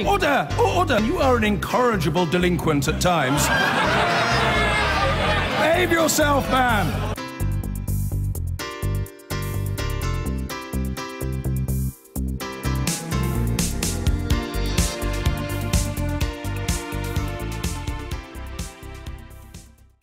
Order! Order! You are an incorrigible delinquent at times. Behave yourself, man!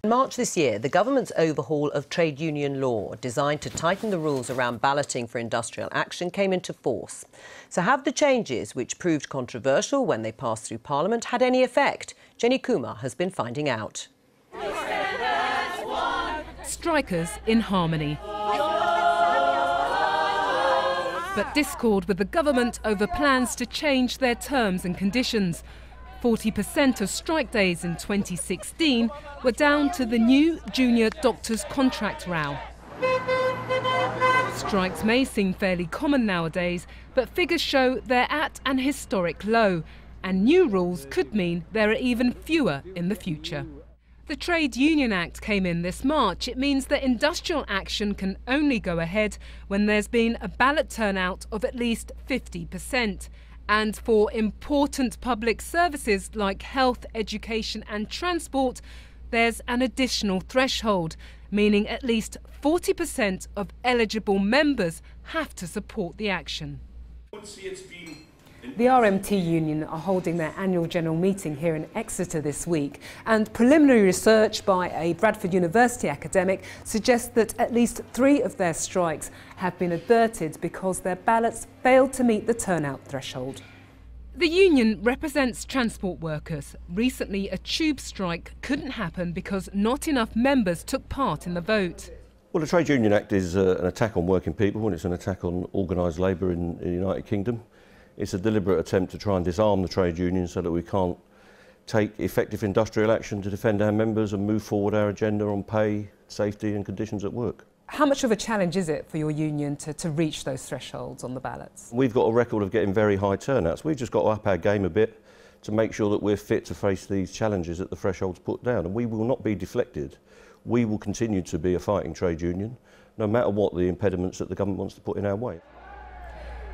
In March this year, the government's overhaul of trade union law, designed to tighten the rules around balloting for industrial action, came into force. So have the changes, which proved controversial when they passed through Parliament, had any effect? Jenny Kumar has been finding out. Strikers in harmony. But discord with the government over plans to change their terms and conditions. 40% of strike days in 2016 were down to the new junior doctors' contract row. Strikes may seem fairly common nowadays, but figures show they're at an historic low, and new rules could mean there are even fewer in the future. The Trade Union Act came in this March. It means that industrial action can only go ahead when there's been a ballot turnout of at least 50%. And for important public services like health, education and transport, there's an additional threshold, meaning at least 40% of eligible members have to support the action. The RMT union are holding their annual general meeting here in Exeter this week, and preliminary research by a Bradford University academic suggests that at least 3 of their strikes have been averted because their ballots failed to meet the turnout threshold. The union represents transport workers. Recently, a tube strike couldn't happen because not enough members took part in the vote. Well, the Trade Union Act is an attack on working people, and it's an attack on organised labour in the United Kingdom. It's a deliberate attempt to try and disarm the trade unions so that we can't take effective industrial action to defend our members and move forward our agenda on pay, safety and conditions at work. How much of a challenge is it for your union to reach those thresholds on the ballots? We've got a record of getting very high turnouts. We've just got to up our game a bit to make sure that we're fit to face these challenges that the thresholds put down. And we will not be deflected. We will continue to be a fighting trade union, no matter what the impediments that the government wants to put in our way.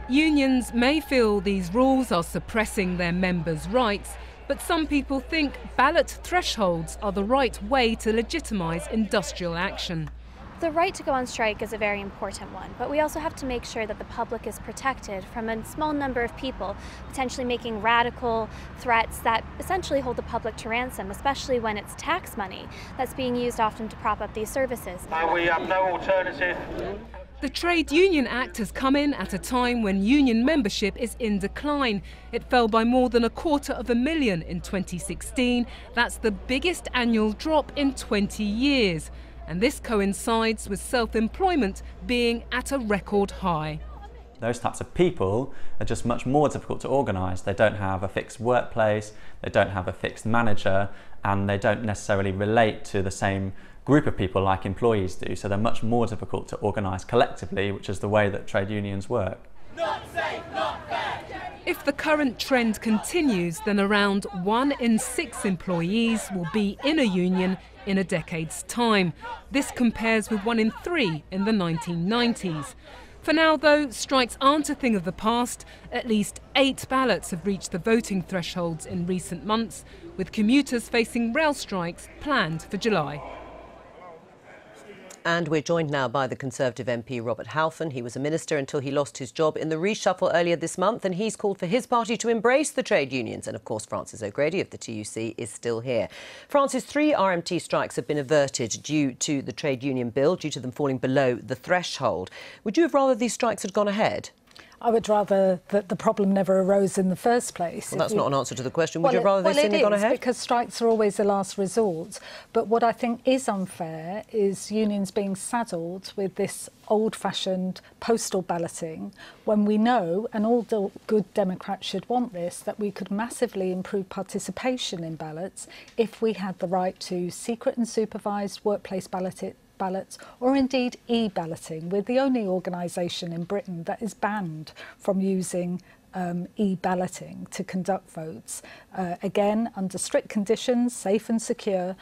Unions may feel these rules are suppressing their members' rights, but some people think ballot thresholds are the right way to legitimise industrial action. The right to go on strike is a very important one, but we also have to make sure that the public is protected from a small number of people potentially making radical threats that essentially hold the public to ransom, especially when it's tax money that's being used often to prop up these services. We have no alternative. The Trade Union Act has come in at a time when union membership is in decline. It fell by more than 250,000 in 2016. That's the biggest annual drop in 20 years. And this coincides with self-employment being at a record high. Those types of people are just much more difficult to organise. They don't have a fixed workplace, they don't have a fixed manager, and they don't necessarily relate to the same group of people like employees do. So they're much more difficult to organise collectively, which is the way that trade unions work. Not safe, not fair. If the current trend continues, then around 1 in 6 employees will be in a union in a decade's time. This compares with 1 in 3 in the 1990s. For now, though, strikes aren't a thing of the past. At least 8 ballots have reached the voting thresholds in recent months, with commuters facing rail strikes planned for July. And we're joined now by the Conservative MP Robert Halfon. He was a minister until he lost his job in the reshuffle earlier this month, and he's called for his party to embrace the trade unions. And of course, Francis O'Grady of the TUC is still here. Francis, 3 RMT strikes have been averted due to the trade union bill, due to them falling below the threshold. Would you have rather these strikes had gone ahead? I would rather that the problem never arose in the first place. Well, that's not an answer to the question. Would you rather they simply gone ahead? Because strikes are always the last resort. But what I think is unfair is unions being saddled with this old-fashioned postal balloting when we know, and all good Democrats should want this, that we could massively improve participation in ballots if we had the right to secret and supervised workplace ballots, or indeed e-balloting. We're the only organisation in Britain that is banned from using e-balloting to conduct votes, again, under strict conditions, safe and secure,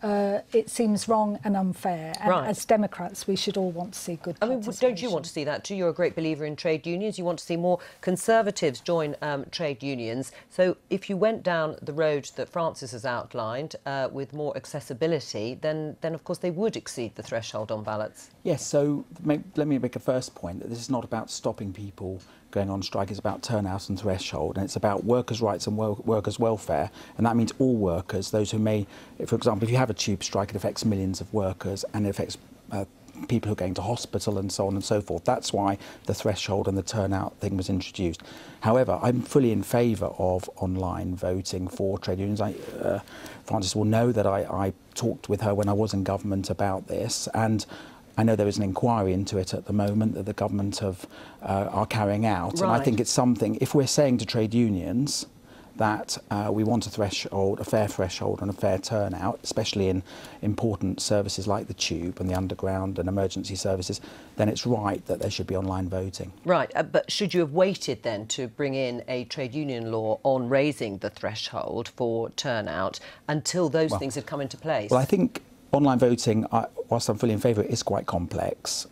it seems wrong and unfair. And as Democrats, we should all want to see good participation. Don't you want to see that too? You're a great believer in trade unions. You want to see more Conservatives join trade unions. So if you went down the road that Francis has outlined with more accessibility, then of course they would exceed the threshold on ballots. Yes, so let me make a first point that this is not about stopping people going on strike. It's about turnout and threshold, and it's about workers' rights and workers' welfare, and that means all workers, those who may, for example, if you have a tube strike, it affects millions of workers and it affects people who are going to hospital and so on and so forth. That's why the threshold and the turnout thing was introduced. However, I'm fully in favour of online voting for trade unions. Frances will know that I talked with her when I was in government about this, and I know there is an inquiry into it at the moment that the government are carrying out. Right. And I think it's something, if we're saying to trade unions that we want a threshold, a fair threshold and a fair turnout, especially in important services like the tube and the underground and emergency services, then it's right that there should be online voting. Right, but should you have waited then to bring in a trade union law on raising the threshold for turnout until those things had come into place? Well, I think online voting, whilst I'm fully in favour, is quite complex.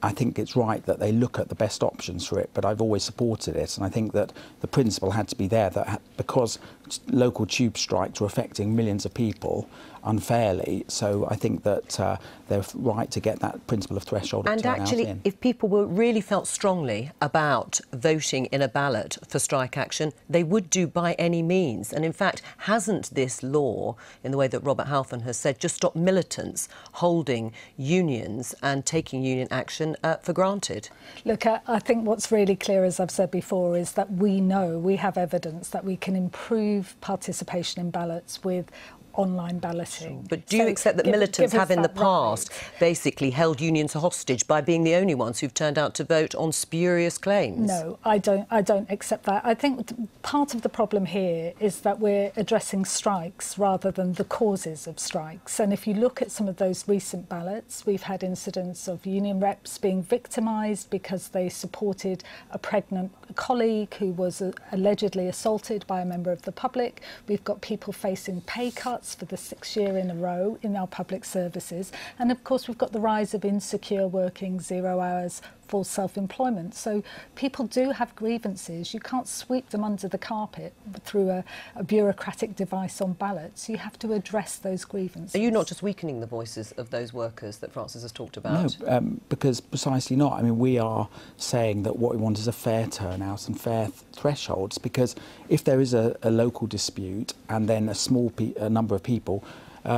I think it's right that they look at the best options for it, but I've always supported it, and I think that the principle had to be there that because local tube strikes were affecting millions of people unfairly, so I think that they're right to get that principle of threshold of turnout in. And actually, if people really felt strongly about voting in a ballot for strike action, they would do by any means. And in fact, hasn't this law, in the way that Robert Halfon has said, just stopped militants holding unions and taking union action for granted? Look, I think what's really clear, as I've said before, is that we have evidence that we can improve participation in ballots with online balloting. But do you accept that militants have in the past basically held unions hostage by being the only ones who've turned out to vote on spurious claims? No, I don't accept that. I think part of the problem here is that we're addressing strikes rather than the causes of strikes. And if you look at some of those recent ballots, we've had incidents of union reps being victimised because they supported a pregnant colleague who was allegedly assaulted by a member of the public. We've got people facing pay cuts for the 6th year in a row in our public services. And of course, we've got the rise of insecure working, 0 hours, for self-employment. So people do have grievances. You can't sweep them under the carpet through a bureaucratic device on ballots. You have to address those grievances. Are you not just weakening the voices of those workers that Francis has talked about? No, because precisely not. I mean, we are saying that what we want is a fair turnout and fair thresholds, because if there is a local dispute and then a small number of people,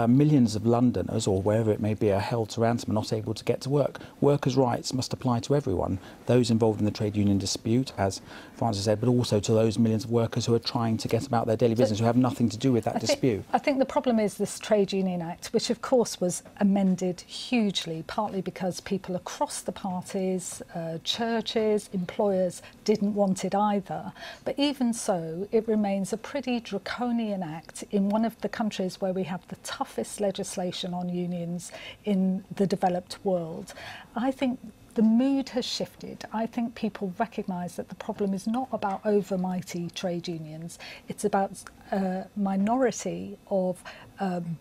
millions of Londoners, or wherever it may be, are held to ransom and not able to get to work. Workers' rights must apply to everyone, those involved in the trade union dispute, as Francis said, but also to those millions of workers who are trying to get about their daily business, who have nothing to do with that dispute. I think the problem is this Trade Union Act, which of course was amended hugely, partly because people across the parties, churches, employers didn't want it either. But even so, it remains a pretty draconian act in one of the countries where we have the toughest legislation on unions in the developed world. I think the mood has shifted. I think people recognise that the problem is not about overmighty trade unions. It's about a minority of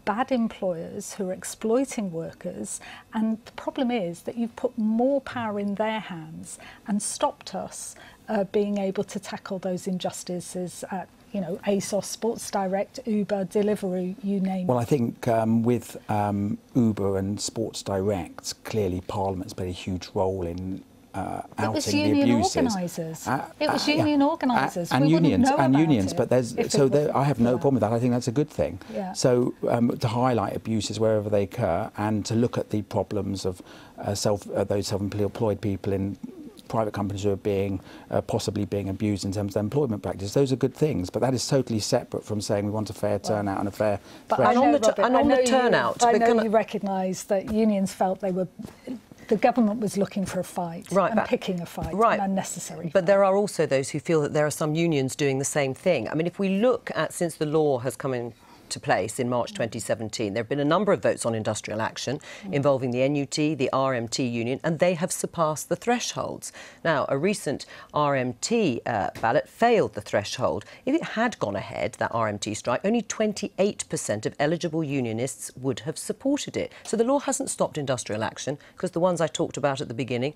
bad employers who are exploiting workers. And the problem is that you've put more power in their hands and stopped us being able to tackle those injustices at, you know, ASOS, Sports Direct, Uber, Deliveroo, you name it. Well, I think with Uber and Sports Direct, clearly Parliament's played a huge role in outing the abuses. It was union organisers. And unions, but I have no problem with that. I think that's a good thing. Yeah. So to highlight abuses wherever they occur and to look at the problems of those self-employed people in private companies who are being possibly being abused in terms of their employment practices. Those are good things, but that is totally separate from saying we want a fair turnout and a fair threshold. And on the turnout, I know you recognise that unions felt the government was looking for a fight and picking a fight, an unnecessary fight. But there are also those who feel that there are some unions doing the same thing. I mean, if we look at, since the law has come to place in March 2017. There have been a number of votes on industrial action involving the NUT, the RMT union, and they have surpassed the thresholds. Now, a recent RMT ballot failed the threshold. If it had gone ahead, that RMT strike, only 28% of eligible unionists would have supported it. So the law hasn't stopped industrial action, because the ones I talked about at the beginning,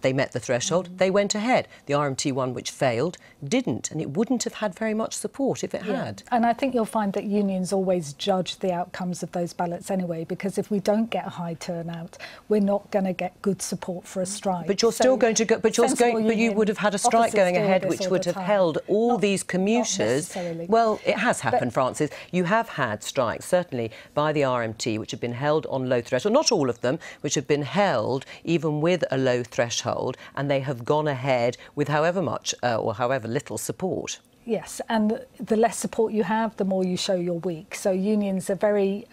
they met the threshold, they went ahead. The RMT one, which failed, didn't, and it wouldn't have had very much support if it had. And I think you'll find that unions always judge the outcomes of those ballots anyway, because if we don't get a high turnout, we're not going to get good support for a strike. But you're still going to go. But you would have had a strike going ahead, which would have held all these commuters. Well, it has happened, Francis. You have had strikes, certainly by the RMT, which have been held on low threshold. Not all of them, which have been held even with a low threshold. And they have gone ahead with however much or however little support. Yes, and the less support you have, the more you show you're weak. So unions are very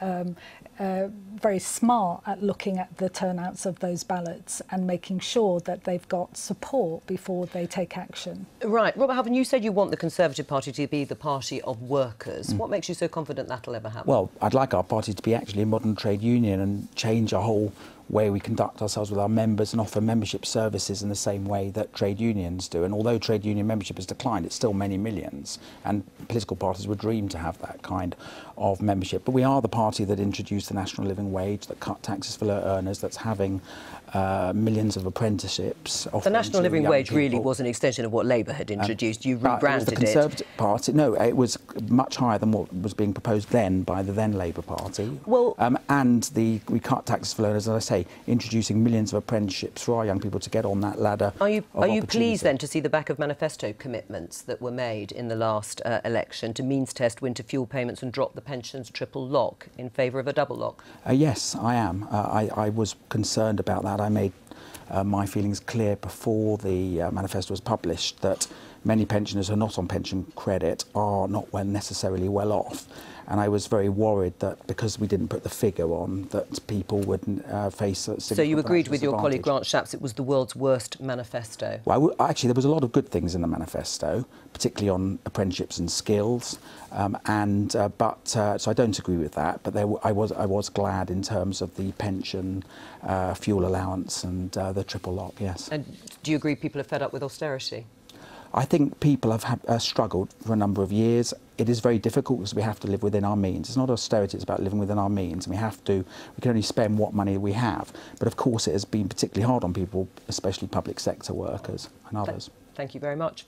smart at looking at the turnouts of those ballots and making sure that they've got support before they take action. Right. Robert Halfon, you said you want the Conservative Party to be the party of workers. What makes you so confident that'll ever happen? Well, I'd like our party to be actually a modern trade union and change our whole way we conduct ourselves with our members and offer membership services in the same way that trade unions do. And although trade union membership has declined, it's still many millions, and political parties would dream to have that kind of membership. But we are the party that introduced the national living wage, that cut taxes for low earners, that's having millions of apprenticeships. The national living wage really was an extension of what Labour had introduced. You rebranded the Conservative Party. No, it was much higher than what was being proposed then by the then Labour Party. Well, and we cut taxes for low earners, as I say, introducing millions of apprenticeships for our young people to get on that ladder. Are you pleased then to see the back of manifesto commitments that were made in the last election to means test winter fuel payments and drop the pensions triple lock in favour of a double lock? Yes, I am. I was concerned about that. I made my feelings clear before the manifesto was published that many pensioners who are not on pension credit are not necessarily well off. And I was very worried that because we didn't put the figure on, that people would face a significant. So you agreed with your colleague Grant Shapps it was the world's worst manifesto? Well, actually, there was a lot of good things in the manifesto, particularly on apprenticeships and skills. So I don't agree with that. But I was glad in terms of the pension, fuel allowance, and the triple lock. Yes. And do you agree people are fed up with austerity? I think people have struggled for a number of years. It is very difficult because we have to live within our means. It's not austerity, it's about living within our means. And we can only spend what money we have. But of course it has been particularly hard on people, especially public sector workers and others. Thank you very much.